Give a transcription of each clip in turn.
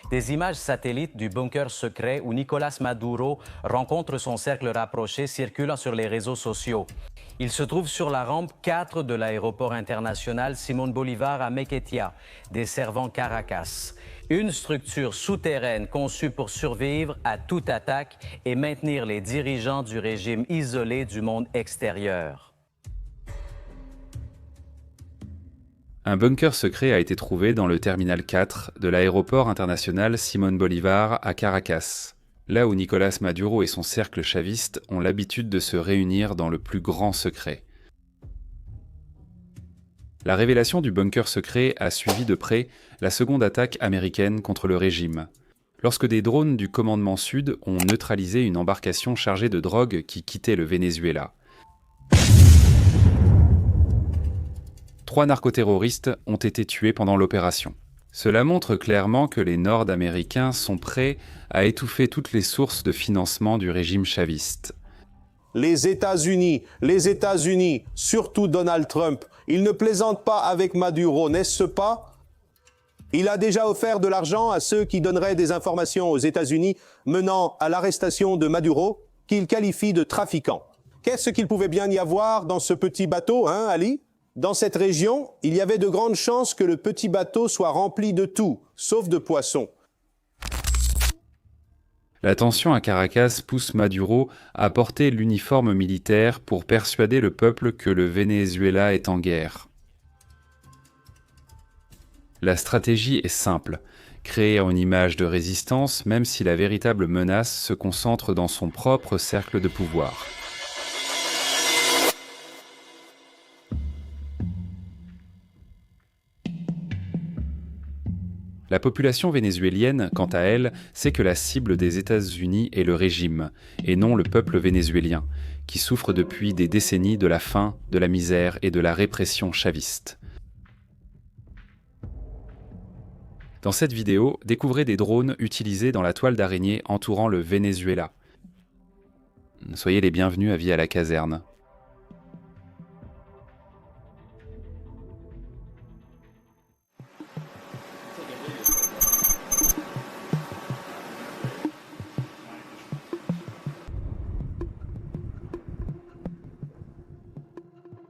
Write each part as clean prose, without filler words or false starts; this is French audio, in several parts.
Des images satellites du bunker secret où Nicolás Maduro rencontre son cercle rapproché circulent sur les réseaux sociaux. Il se trouve sur la rampe 4 de l'aéroport international Simón Bolívar à Maiquetía, desservant Caracas. Une structure souterraine conçue pour survivre à toute attaque et maintenir les dirigeants du régime isolés du monde extérieur. Un bunker secret a été trouvé dans le terminal 4 de l'aéroport international Simón Bolívar à Caracas, là où Nicolás Maduro et son cercle chaviste ont l'habitude de se réunir dans le plus grand secret. La révélation du bunker secret a suivi de près la seconde attaque américaine contre le régime, lorsque des drones du commandement sud ont neutralisé une embarcation chargée de drogue qui quittait le Venezuela. 3 narcoterroristes ont été tués pendant l'opération. Cela montre clairement que les Nord-Américains sont prêts à étouffer toutes les sources de financement du régime chaviste. Les États-Unis, surtout Donald Trump, ils ne plaisantent pas avec Maduro, n'est-ce pas? Il a déjà offert de l'argent à ceux qui donneraient des informations aux États-Unis menant à l'arrestation de Maduro, qu'il qualifie de trafiquant. Qu'est-ce qu'il pouvait bien y avoir dans ce petit bateau, hein, Ali? Dans cette région, il y avait de grandes chances que le petit bateau soit rempli de tout, sauf de poissons. La tension à Caracas pousse Maduro à porter l'uniforme militaire pour persuader le peuple que le Venezuela est en guerre. La stratégie est simple, créer une image de résistance même si la véritable menace se concentre dans son propre cercle de pouvoir. La population vénézuélienne, quant à elle, sait que la cible des États-Unis est le régime, et non le peuple vénézuélien, qui souffre depuis des décennies de la faim, de la misère et de la répression chaviste. Dans cette vidéo, découvrez des drones utilisés dans la toile d'araignée entourant le Venezuela. Soyez les bienvenus à Vie à la caserne.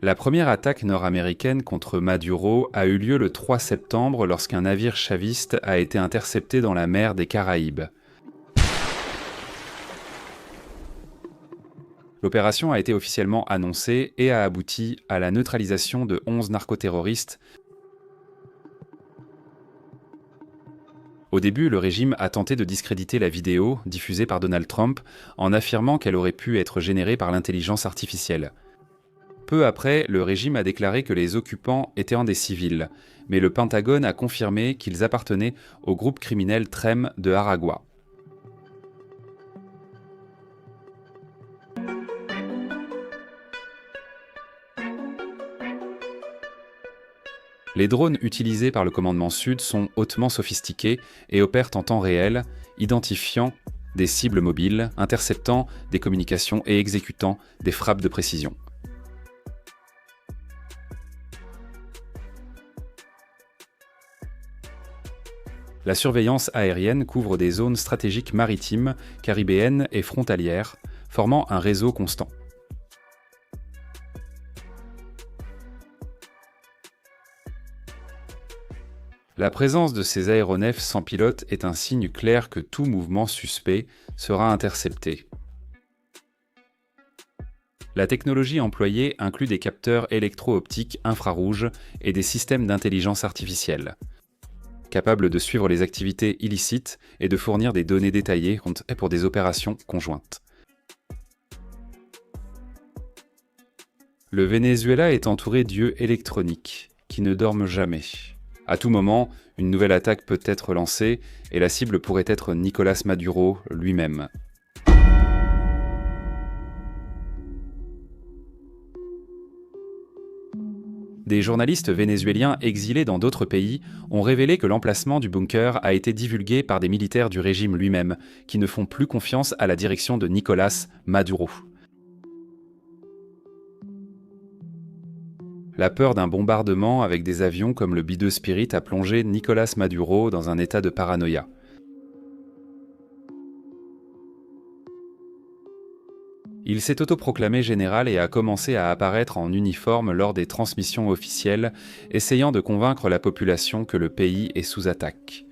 La première attaque nord-américaine contre Maduro a eu lieu le 3 septembre lorsqu'un navire chaviste a été intercepté dans la mer des Caraïbes. L'opération a été officiellement annoncée et a abouti à la neutralisation de 11 narcoterroristes. Au début, le régime a tenté de discréditer la vidéo diffusée par Donald Trump en affirmant qu'elle aurait pu être générée par l'intelligence artificielle. Peu après, le régime a déclaré que les occupants étaient des civils, mais le Pentagone a confirmé qu'ils appartenaient au groupe criminel TREM de Aragua. Les drones utilisés par le commandement sud sont hautement sophistiqués et opèrent en temps réel, identifiant des cibles mobiles, interceptant des communications et exécutant des frappes de précision. La surveillance aérienne couvre des zones stratégiques maritimes, caribéennes et frontalières, formant un réseau constant. La présence de ces aéronefs sans pilote est un signe clair que tout mouvement suspect sera intercepté. La technologie employée inclut des capteurs électro-optiques infrarouges et des systèmes d'intelligence artificielle, capables de suivre les activités illicites et de fournir des données détaillées pour des opérations conjointes. Le Venezuela est entouré d'yeux électroniques, qui ne dorment jamais. À tout moment, une nouvelle attaque peut être lancée et la cible pourrait être Nicolás Maduro lui-même. Des journalistes vénézuéliens exilés dans d'autres pays ont révélé que l'emplacement du bunker a été divulgué par des militaires du régime lui-même, qui ne font plus confiance à la direction de Nicolás Maduro. La peur d'un bombardement avec des avions comme le B-2 Spirit a plongé Nicolás Maduro dans un état de paranoïa. Il s'est autoproclamé général et a commencé à apparaître en uniforme lors des transmissions officielles, essayant de convaincre la population que le pays est sous attaque.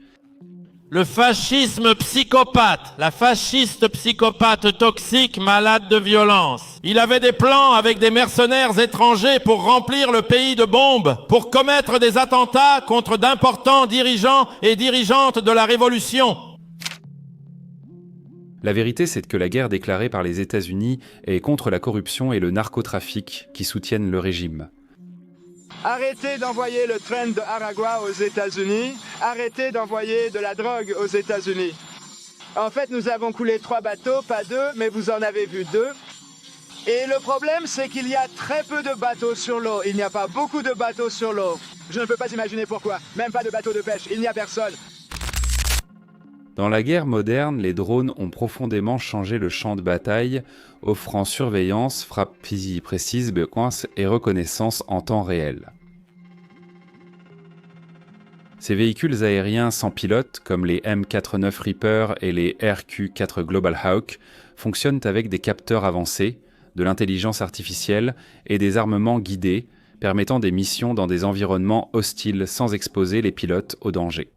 Le fascisme psychopathe, la fasciste psychopathe toxique, malade de violence. Il avait des plans avec des mercenaires étrangers pour remplir le pays de bombes, pour commettre des attentats contre d'importants dirigeants et dirigeantes de la Révolution. La vérité, c'est que la guerre déclarée par les États-Unis est contre la corruption et le narcotrafic qui soutiennent le régime. Arrêtez d'envoyer le train de Aragua aux États-Unis. Arrêtez d'envoyer de la drogue aux États-Unis. En fait, nous avons coulé 3 bateaux, pas 2, mais vous en avez vu 2. Et le problème, c'est qu'il y a très peu de bateaux sur l'eau. Il n'y a pas beaucoup de bateaux sur l'eau. Je ne peux pas imaginer pourquoi. Même pas de bateaux de pêche. Il n'y a personne. Dans la guerre moderne, les drones ont profondément changé le champ de bataille, offrant surveillance, frappe précise, et reconnaissance en temps réel. Ces véhicules aériens sans pilote, comme les M49 Reaper et les RQ-4 Global Hawk, fonctionnent avec des capteurs avancés, de l'intelligence artificielle et des armements guidés, permettant des missions dans des environnements hostiles sans exposer les pilotes au danger.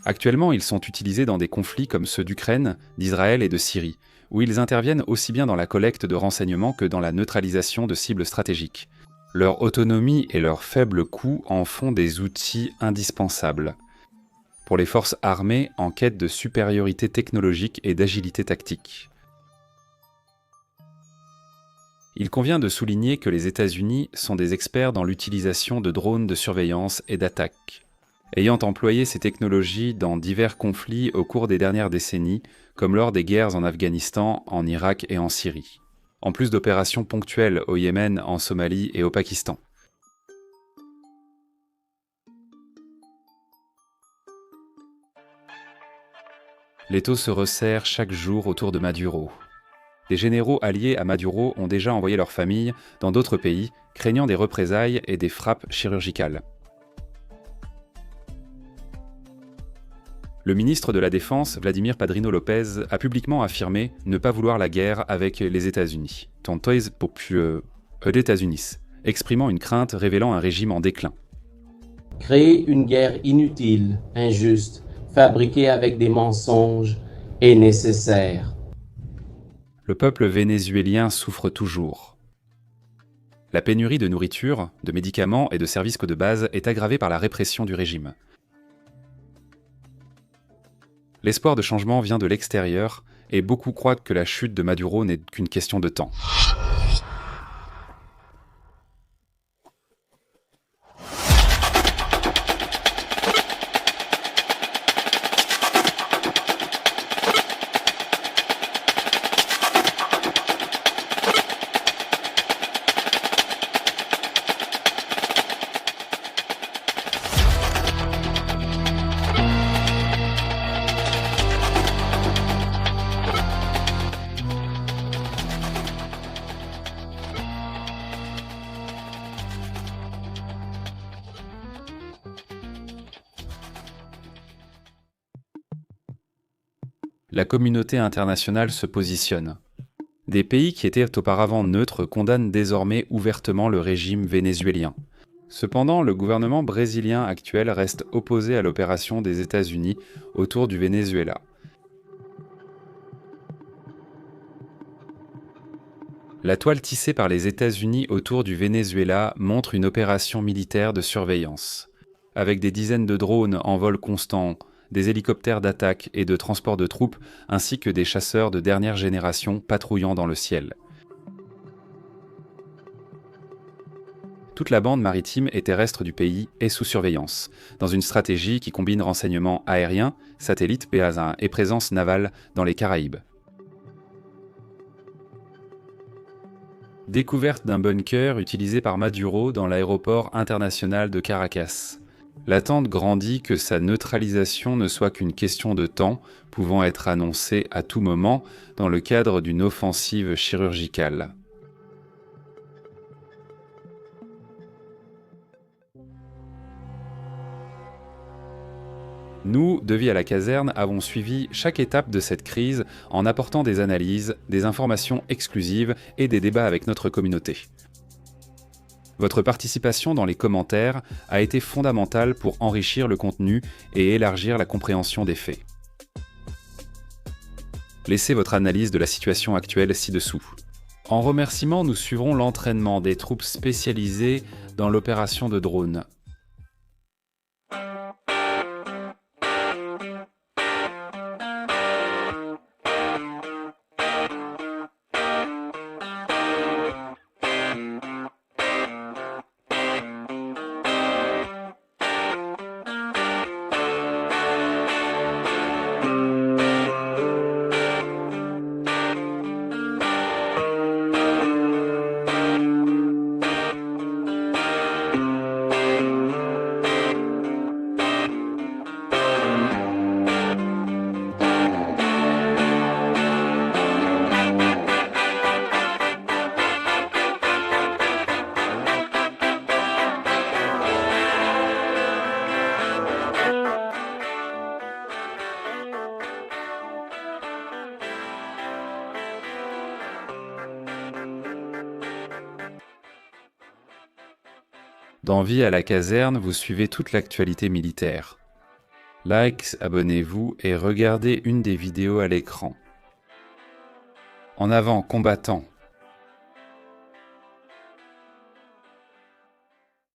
Actuellement, ils sont utilisés dans des conflits comme ceux d'Ukraine, d'Israël et de Syrie, où ils interviennent aussi bien dans la collecte de renseignements que dans la neutralisation de cibles stratégiques. Leur autonomie et leur faible coût en font des outils indispensables pour les forces armées en quête de supériorité technologique et d'agilité tactique. Il convient de souligner que les États-Unis sont des experts dans l'utilisation de drones de surveillance et d'attaque. Ayant employé ces technologies dans divers conflits au cours des dernières décennies, comme lors des guerres en Afghanistan, en Irak et en Syrie, en plus d'opérations ponctuelles au Yémen, en Somalie et au Pakistan. L'étau se resserre chaque jour autour de Maduro. Des généraux alliés à Maduro ont déjà envoyé leurs familles dans d'autres pays, craignant des représailles et des frappes chirurgicales. Le ministre de la Défense, Vladimir Padrino López, a publiquement affirmé ne pas vouloir la guerre avec les États-Unis, exprimant une crainte révélant un régime en déclin. Créer une guerre inutile, injuste, fabriquée avec des mensonges, est nécessaire. Le peuple vénézuélien souffre toujours. La pénurie de nourriture, de médicaments et de services de base est aggravée par la répression du régime. L'espoir de changement vient de l'extérieur et beaucoup croient que la chute de Maduro n'est qu'une question de temps. La communauté internationale se positionne. Des pays qui étaient auparavant neutres condamnent désormais ouvertement le régime vénézuélien. Cependant, le gouvernement brésilien actuel reste opposé à l'opération des États-Unis autour du Venezuela. La toile tissée par les États-Unis autour du Venezuela montre une opération militaire de surveillance, avec des dizaines de drones en vol constant, des hélicoptères d'attaque et de transport de troupes, ainsi que des chasseurs de dernière génération patrouillant dans le ciel. Toute la bande maritime et terrestre du pays est sous surveillance, dans une stratégie qui combine renseignements aériens, satellites et présence navale dans les Caraïbes. Découverte d'un bunker utilisé par Maduro dans l'aéroport international de Caracas. L'attente grandit que sa neutralisation ne soit qu'une question de temps, pouvant être annoncée à tout moment dans le cadre d'une offensive chirurgicale. Nous, de Vie à la caserne, avons suivi chaque étape de cette crise en apportant des analyses, des informations exclusives et des débats avec notre communauté. Votre participation dans les commentaires a été fondamentale pour enrichir le contenu et élargir la compréhension des faits. Laissez votre analyse de la situation actuelle ci-dessous. En remerciement, nous suivrons l'entraînement des troupes spécialisées dans l'opération de drone. Dans Vie à la caserne, vous suivez toute l'actualité militaire. Likez, abonnez-vous et regardez une des vidéos à l'écran. En avant, combattants!